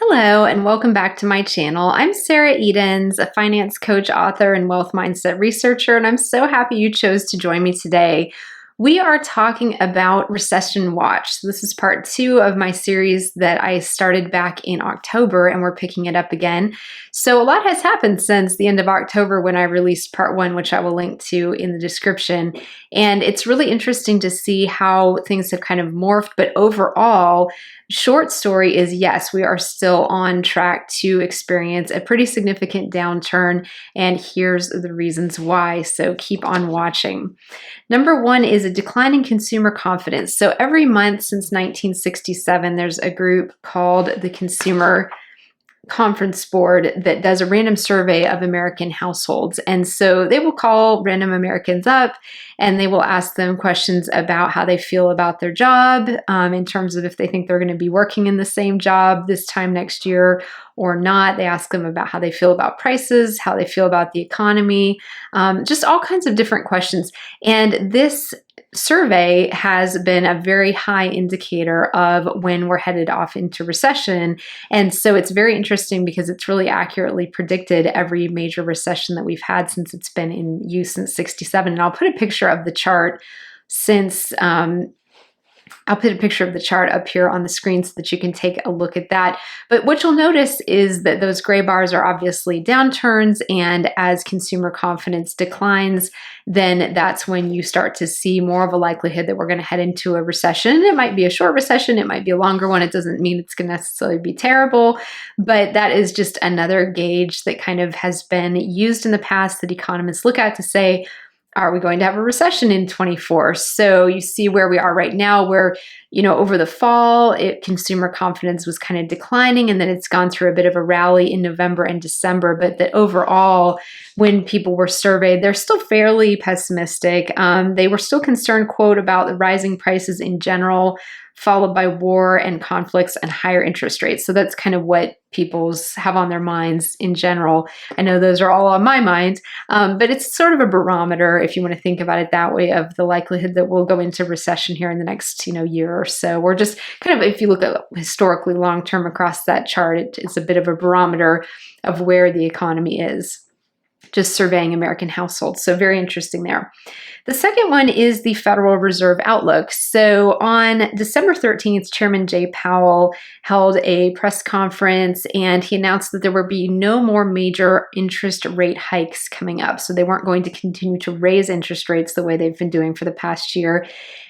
Hello, and welcome back to my channel. I'm Sarah Edens, a finance coach, author, and wealth mindset researcher, and I'm so happy you chose to join me today. We are talking about Recession Watch. So this is part 2 of my series that I started back in October, and we're picking it up again. So a lot has happened since the end of October when I released part 1, which I will link to in the description. And it's really interesting to see how things have kind of morphed, but overall, short story is yes, we are still on track to experience a pretty significant downturn, and here's the reasons why, so keep on watching. Number 1 is a decline in consumer confidence. So every month since 1967, there's a group called the Consumer Conference Board that does a random survey of American households. And so they will call random Americans up and they will ask them questions about how they feel about their job, in terms of if they think they're going to be working in the same job this time next year or not. They ask them about how they feel about prices, how they feel about the economy, just all kinds of different questions. And this survey has been a very high indicator of when we're headed off into recession. And so it's very interesting because it's really accurately predicted every major recession that we've had since it's been in use since 67. And I'll put a picture of the chart I'll put a picture of the chart up here on the screen so that you can take a look at that. But what you'll notice is that those gray bars are obviously downturns, and as consumer confidence declines, then that's when you start to see more of a likelihood that we're going to head into a recession. It might be a short recession, it might be a longer one. It doesn't mean it's going to necessarily be terrible, but that is just another gauge that kind of has been used in the past that economists look at to say, are we going to have a recession in 24? So you see where we are right now, where, over the fall, consumer confidence was kind of declining, and then it's gone through a bit of a rally in November and December. But that overall, when people were surveyed, they're still fairly pessimistic. They were still concerned, quote, about the rising prices in general, followed by war and conflicts and higher interest rates. So that's kind of what people have on their minds in general. I know those are all on my mind, but it's sort of a barometer, if you want to think about it that way, of the likelihood that we'll go into recession here in the next year or so. We're just kind of, if you look at historically long term across that chart, it's a bit of a barometer of where the economy is, just surveying American households. So very interesting there. The second one is the Federal Reserve outlook. So on December 13th, Chairman Jay Powell held a press conference and he announced that there would be no more major interest rate hikes coming up. So they weren't going to continue to raise interest rates the way they've been doing for the past year.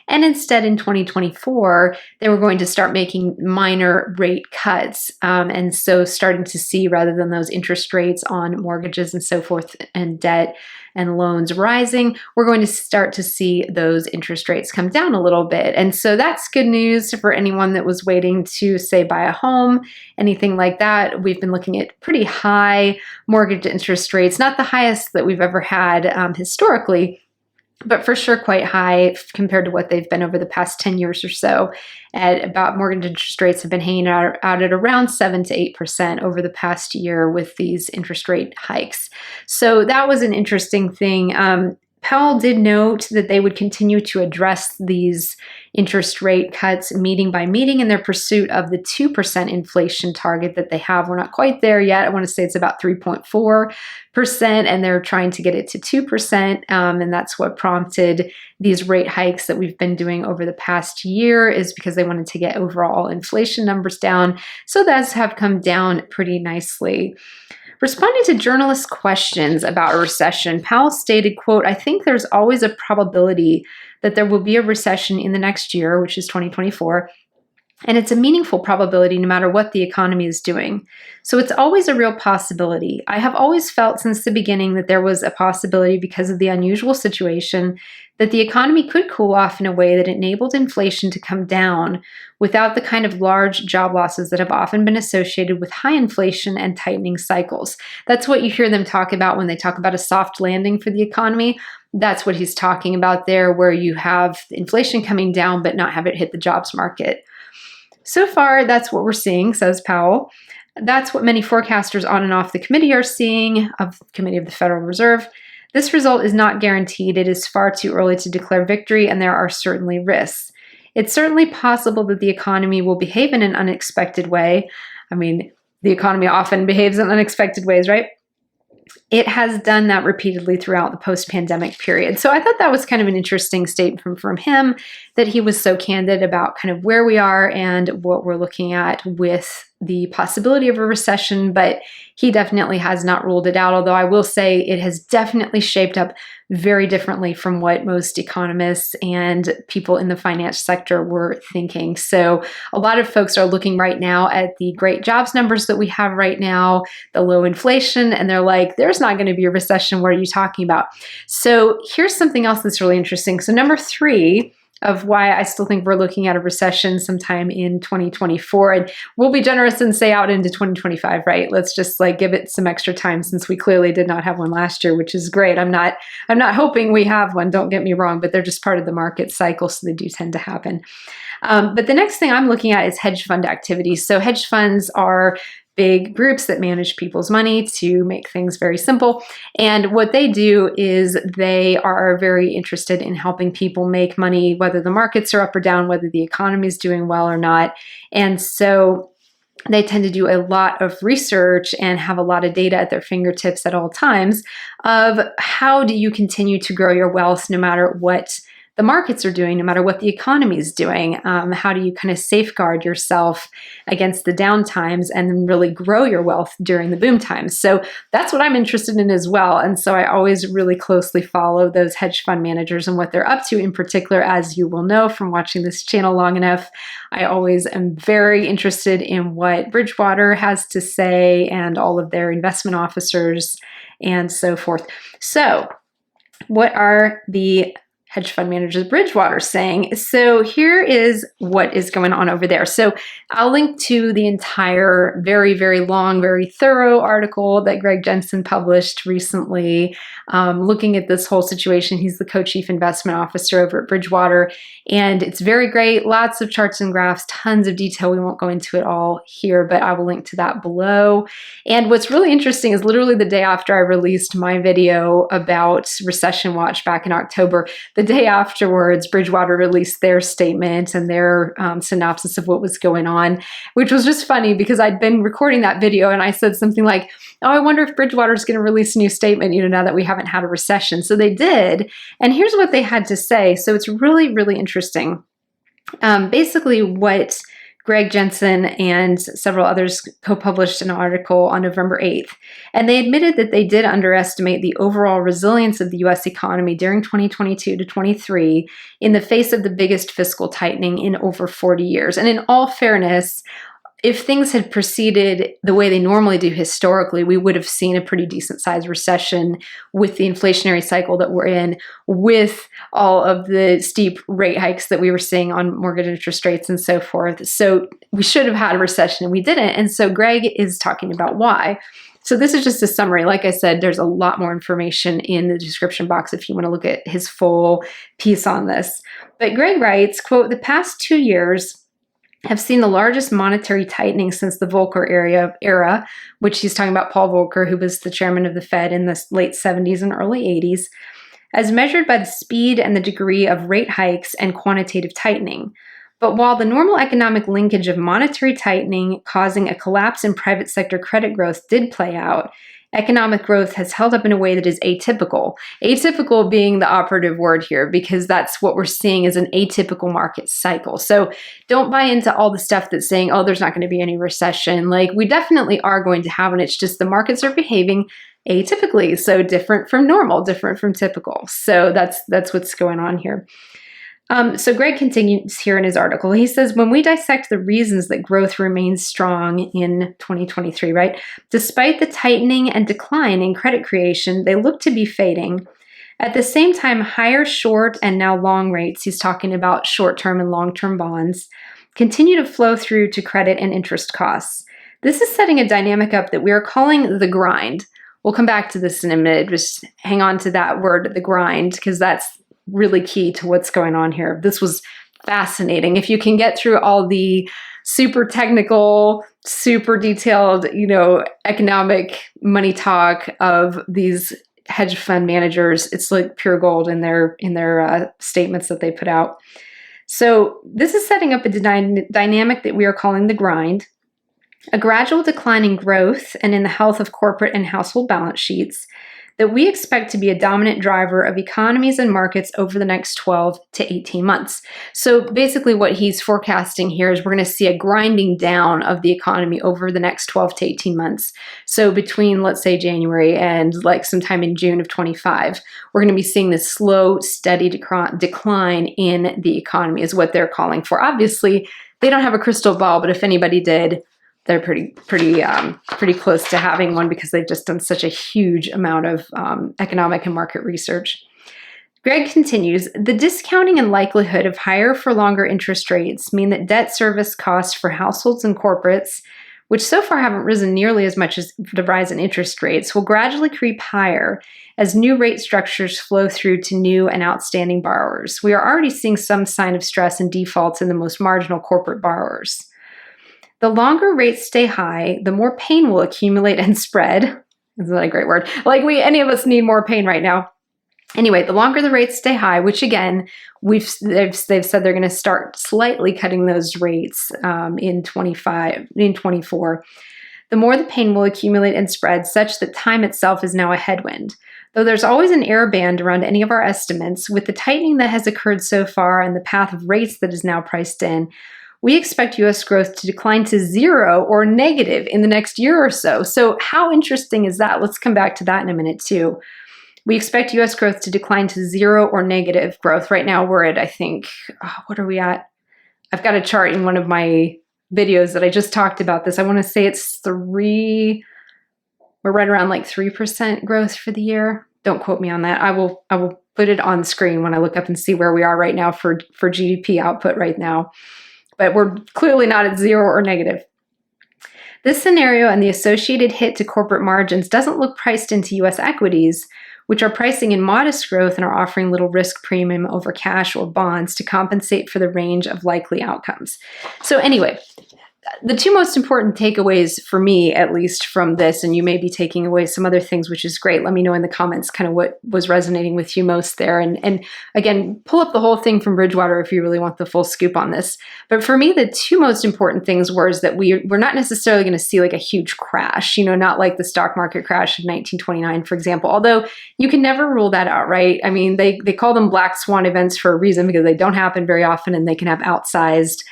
And instead, in 2024, they were going to start making minor rate cuts. And so starting to see, rather than those interest rates on mortgages and so forth and debt and loans rising, we're going to start to see those interest rates come down a little bit. And so that's good news for anyone that was waiting to, say, buy a home, anything like that. We've been looking at pretty high mortgage interest rates, not the highest that we've ever had historically, but for sure quite high compared to what they've been over the past 10 years or so. At about mortgage interest rates have been hanging out at around 7 to 8% over the past year with these interest rate hikes. So that was an interesting thing. Powell did note that they would continue to address these interest rate cuts meeting by meeting in their pursuit of the 2% inflation target that they have. We're not quite there yet. I want to say it's about 3.4%, and they're trying to get it to 2%. And that's what prompted these rate hikes that we've been doing over the past year, is because they wanted to get overall inflation numbers down. So those have come down pretty nicely. Responding to journalists' questions about a recession, Powell stated, quote, "I think there's always a probability that there will be a recession in the next year," which is 2024, "and it's a meaningful probability no matter what the economy is doing. So it's always a real possibility. I have always felt since the beginning that there was a possibility because of the unusual situation that the economy could cool off in a way that enabled inflation to come down without the kind of large job losses that have often been associated with high inflation and tightening cycles." That's what you hear them talk about when they talk about a soft landing for the economy. That's what he's talking about there, where you have inflation coming down but not have it hit the jobs market. So far, that's what we're seeing, says Powell. That's what many forecasters on and off the committee are seeing, of the Committee of the Federal Reserve. This result is not guaranteed. It is far too early to declare victory, and there are certainly risks. It's certainly possible that the economy will behave in an unexpected way. I mean, the economy often behaves in unexpected ways, right? It has done that repeatedly throughout the post-pandemic period. So I thought that was kind of an interesting statement from him, that he was so candid about kind of where we are and what we're looking at with the possibility of a recession, but he definitely has not ruled it out, although I will say it has definitely shaped up very differently from what most economists and people in the finance sector were thinking. So a lot of folks are looking right now at the great jobs numbers that we have right now, the low inflation, and they're like, there's not going to be a recession. What are you talking about? So here's something else that's really interesting. So number 3 of why I still think we're looking at a recession sometime in 2024. And we'll be generous and say out into 2025, right? Let's just like give it some extra time, since we clearly did not have one last year, which is great. I'm not hoping we have one, don't get me wrong, but they're just part of the market cycle, so they do tend to happen. But the next thing I'm looking at is hedge fund activities. So hedge funds are big groups that manage people's money, to make things very simple. And what they do is they are very interested in helping people make money, whether the markets are up or down, whether the economy is doing well or not. And so they tend to do a lot of research and have a lot of data at their fingertips at all times of how do you continue to grow your wealth no matter what the markets are doing, no matter what the economy is doing. How do you kind of safeguard yourself against the down times and then really grow your wealth during the boom times? So that's what I'm interested in as well. And so I always really closely follow those hedge fund managers and what they're up to. In particular, as you will know from watching this channel long enough, I always am very interested in what Bridgewater has to say and all of their investment officers and so forth. So what are the hedge fund managers Bridgewater saying? So here is what is going on over there. So I'll link to the entire very, very long, very thorough article that Greg Jensen published recently, looking at this whole situation. He's the co-chief investment officer over at Bridgewater, and it's very great. Lots of charts and graphs, tons of detail. We won't go into it all here, but I will link to that below. And what's really interesting is literally the day after I released my video about Recession Watch back in October, the day afterwards, Bridgewater released their statement and their synopsis of what was going on, which was just funny because I'd been recording that video and I said something like, oh, I wonder if Bridgewater is going to release a new statement, now that we haven't had a recession. So they did. And here's what they had to say. So it's really, really interesting. Basically, what Greg Jensen and several others co-published an article on November 8th, and they admitted that they did underestimate the overall resilience of the U.S. economy during 2022 to 23 in the face of the biggest fiscal tightening in over 40 years. And in all fairness, if things had proceeded the way they normally do historically, we would have seen a pretty decent sized recession with the inflationary cycle that we're in, with all of the steep rate hikes that we were seeing on mortgage interest rates and so forth. So we should have had a recession and we didn't. And so Greg is talking about why. So this is just a summary. Like I said, there's a lot more information in the description box if you want to look at his full piece on this. But Greg writes, quote, "The past 2 years have seen the largest monetary tightening since the Volcker era, which he's talking about Paul Volcker, who was the chairman of the Fed in the late 70s and early 80s, as measured by the speed and the degree of rate hikes and quantitative tightening. But while the normal economic linkage of monetary tightening causing a collapse in private sector credit growth did play out, economic growth has held up in a way that is atypical." Atypical being the operative word here, because that's what we're seeing is an atypical market cycle. So don't buy into all the stuff that's saying, oh, there's not going to be any recession. Like, we definitely are going to have one. It's just the markets are behaving atypically. So different from normal, different from typical. So that's what's going on here. So Greg continues here in his article. He says, when we dissect the reasons that growth remains strong in 2023, right, despite the tightening and decline in credit creation, they look to be fading. At the same time, higher short and now long rates, he's talking about short-term and long-term bonds, continue to flow through to credit and interest costs. This is setting a dynamic up that we are calling the grind. We'll come back to this in a minute. Just hang on to that word, the grind, because that's really key to what's going on here. This was fascinating. If you can get through all the super technical, super detailed, economic money talk of these hedge fund managers, it's like pure gold in their statements that they put out. So this is setting up a dynamic that we are calling the grind. a gradual decline in growth and in the health of corporate and household balance sheets that we expect to be a dominant driver of economies and markets over the next 12 to 18 months. So basically what he's forecasting here is we're going to see a grinding down of the economy over the next 12 to 18 months. So between, let's say, January and like sometime in June of 25, we're going to be seeing this slow, steady decline in the economy is what they're calling for. Obviously, they don't have a crystal ball, but if anybody did, they're pretty close to having one because they've just done such a huge amount of economic and market research. Greg continues, the discounting and likelihood of higher for longer interest rates mean that debt service costs for households and corporates, which so far haven't risen nearly as much as the rise in interest rates, will gradually creep higher as new rate structures flow through to new and outstanding borrowers. We are already seeing some sign of stress and defaults in the most marginal corporate borrowers. The longer rates stay high, the more pain will accumulate and spread. Isn't that a great word? Like any of us need more pain right now. Anyway, the longer the rates stay high, which again, they've said they're going to start slightly cutting those rates in 24, the more the pain will accumulate and spread such that time itself is now a headwind. Though there's always an error band around any of our estimates, with the tightening that has occurred so far and the path of rates that is now priced in, we expect U.S. growth to decline to zero or negative in the next year or so. So how interesting is that? Let's come back to that in a minute too. We expect U.S. growth to decline to zero or negative growth. Right now we're at, I think, what are we at? I've got a chart in one of my videos that I just talked about this. I want to say it's we're right around like 3% growth for the year. Don't quote me on that. I will put it on screen when I look up and see where we are right now for GDP output right now. But we're clearly not at zero or negative. This scenario and the associated hit to corporate margins doesn't look priced into U.S. equities, which are pricing in modest growth and are offering little risk premium over cash or bonds to compensate for the range of likely outcomes. So anyway, the two most important takeaways for me, at least from this, and you may be taking away some other things, which is great. Let me know in the comments kind of what was resonating with you most there. And again, pull up the whole thing from Bridgewater if you really want the full scoop on this. But for me, the two most important things were is that we're not necessarily going to see like a huge crash, not like the stock market crash of 1929, for example, although you can never rule that out, right? I mean, they call them black swan events for a reason because they don't happen very often and they can have outsized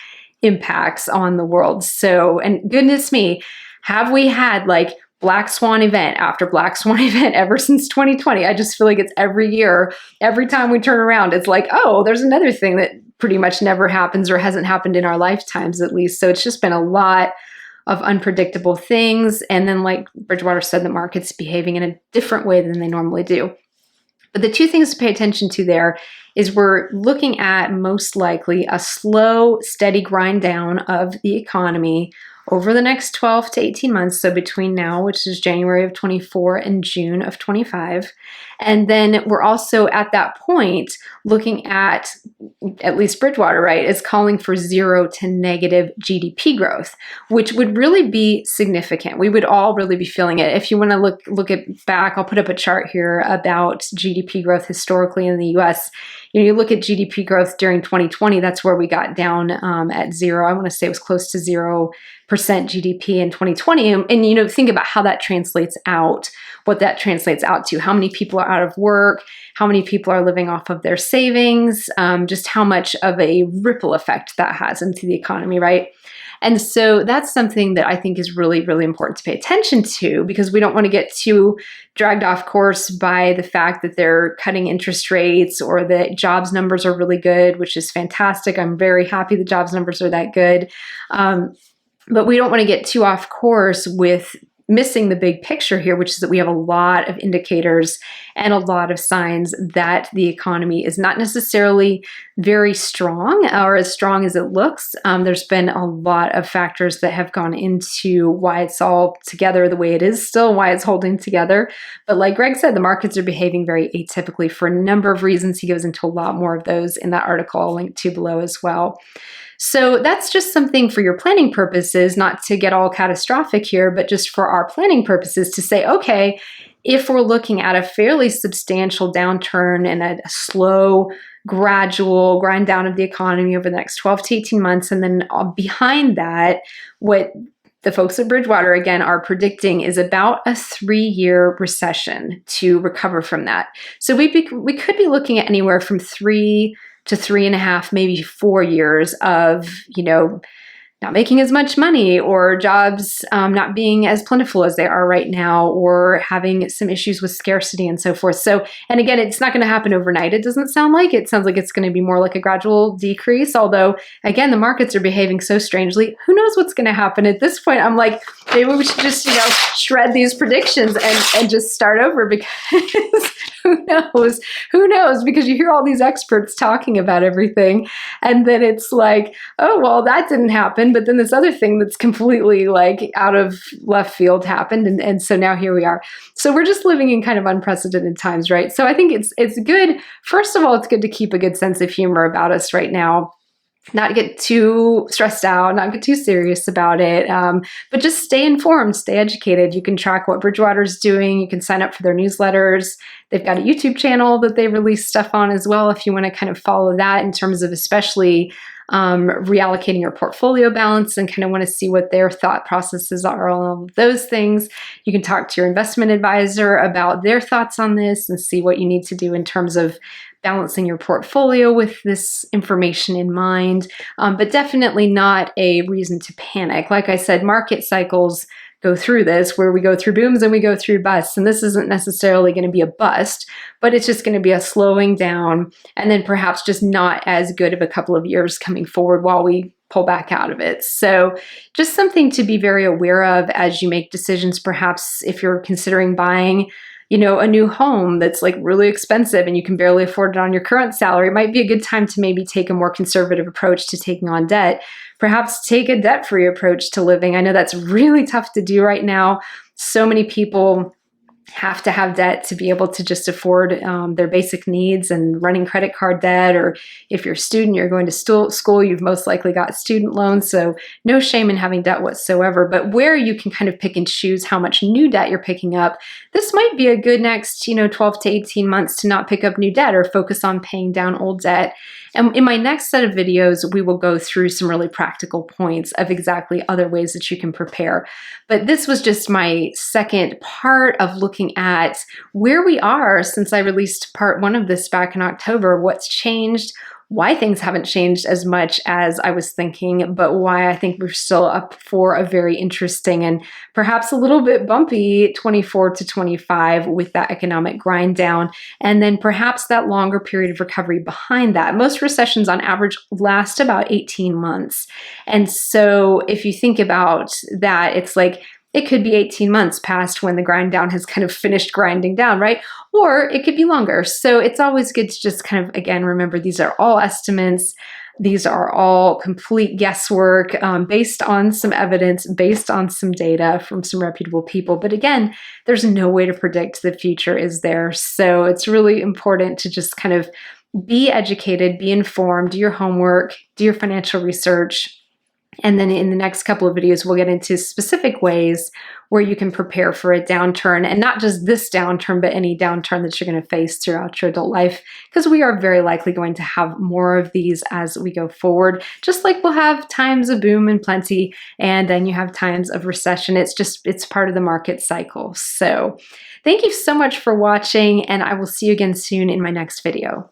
impacts on the world. So, and goodness me, have we had like black swan event after black swan event ever since 2020? I just feel like it's every year, every time we turn around, it's like, oh, there's another thing that pretty much never happens or hasn't happened in our lifetimes at least. So it's just been a lot of unpredictable things. And then like Bridgewater said, the market's behaving in a different way than they normally do. But the two things to pay attention to there is we're looking at most likely a slow, steady grind down of the economy over the next 12 to 18 months. So between now, which is January of 24 and June of 25. And then we're also at that point looking at least Bridgewater, right, is calling for 0 to negative GDP growth, which would really be significant. We would all really be feeling it. If you want to look at back, I'll put up a chart here about GDP growth historically in the US. You look at GDP growth during 2020, that's where we got down at zero. I want to say it was close to 0% GDP in 2020. And think about how that translates out, what that translates out to, how many people are out of work, how many people are living off of their savings, just how much of a ripple effect that has into the economy, right? And so that's something that I think is really, really important to pay attention to because we don't want to get too dragged off course by the fact that they're cutting interest rates or that jobs numbers are really good, which is fantastic. I'm very happy the jobs numbers are that good. But we don't want to get too off course with missing the big picture here, which is that we have a lot of indicators and a lot of signs that the economy is not necessarily very strong or as strong as it looks. There's been a lot of factors that have gone into why it's all together the way it is still, why it's holding together. But like Greg said, the markets are behaving very atypically for a number of reasons. He goes into a lot more of those in that article I'll link to below as well. So that's just something for your planning purposes, not to get all catastrophic here, but just for our planning purposes to say, okay, if we're looking at a fairly substantial downturn and a slow, gradual grind down of the economy over the next 12 to 18 months, and then behind that, what the folks at Bridgewater, again, are predicting is about a 3-year recession to recover from that. So we could be looking at anywhere from 3 to 3.5, maybe 4 years of, not making as much money, or jobs not being as plentiful as they are right now, or having some issues with scarcity and so forth. So, and again, it's not going to happen overnight. It doesn't sound like. It sounds like it's going to be more like a gradual decrease. Although, again, the markets are behaving so strangely. Who knows what's going to happen at this point? I'm like, maybe we should just, shred these predictions and just start over, because who knows? Who knows? Because you hear all these experts talking about everything, and then it's like, oh, well, that didn't happen. But then this other thing that's completely like out of left field happened. And so now here we are. So we're just living in kind of unprecedented times, right? So I think it's good. First of all, it's good to keep a good sense of humor about us right now. Not get too stressed out, not get too serious about it, but just stay informed, stay educated. You can track what Bridgewater's doing. You can sign up for their newsletters. They've got a YouTube channel that they release stuff on as well, if you want to kind of follow that in terms of especially reallocating your portfolio balance and kind of want to see what their thought processes are on all of those things. You can talk to your investment advisor about their thoughts on this and see what you need to do in terms of balancing your portfolio with this information in mind, but definitely not a reason to panic. Like I said, market cycles go through this, where we go through booms and we go through busts, and this isn't necessarily going to be a bust, but it's just going to be a slowing down, and then perhaps just not as good of a couple of years coming forward while we pull back out of it. So just something to be very aware of as you make decisions. Perhaps if you're considering buying a new home that's like really expensive and you can barely afford it on your current salary, it might be a good time to maybe take a more conservative approach to taking on debt. Perhaps take a debt-free approach to living. I know that's really tough to do right now. So many people have to have debt to be able to just afford their basic needs and running credit card debt. Or if you're a student, you're going to school, you've most likely got student loans. So no shame in having debt whatsoever. But where you can kind of pick and choose how much new debt you're picking up, this might be a good next 12 to 18 months to not pick up new debt or focus on paying down old debt. And in my next set of videos, we will go through some really practical points of exactly other ways that you can prepare. But this was just my second part of looking at where we are since I released part 1 of this back in October, what's changed, why things haven't changed as much as I was thinking, but why I think we're still up for a very interesting and perhaps a little bit bumpy 24 to 25 with that economic grind down, and then perhaps that longer period of recovery behind that. Most recessions on average last about 18 months. And so if you think about that, it's like, it could be 18 months past when the grind down has kind of finished grinding down, right? Or it could be longer. So it's always good to just kind of, again, remember these are all estimates. These are all complete guesswork based on some evidence, based on some data from some reputable people. But again, there's no way to predict the future, is there? So it's really important to just kind of be educated, be informed, do your homework, do your financial research. And then in the next couple of videos, we'll get into specific ways where you can prepare for a downturn, and not just this downturn, but any downturn that you're going to face throughout your adult life, because we are very likely going to have more of these as we go forward. Just like we'll have times of boom and plenty, and then you have times of recession. It's part of the market cycle. So thank you so much for watching, and I will see you again soon in my next video.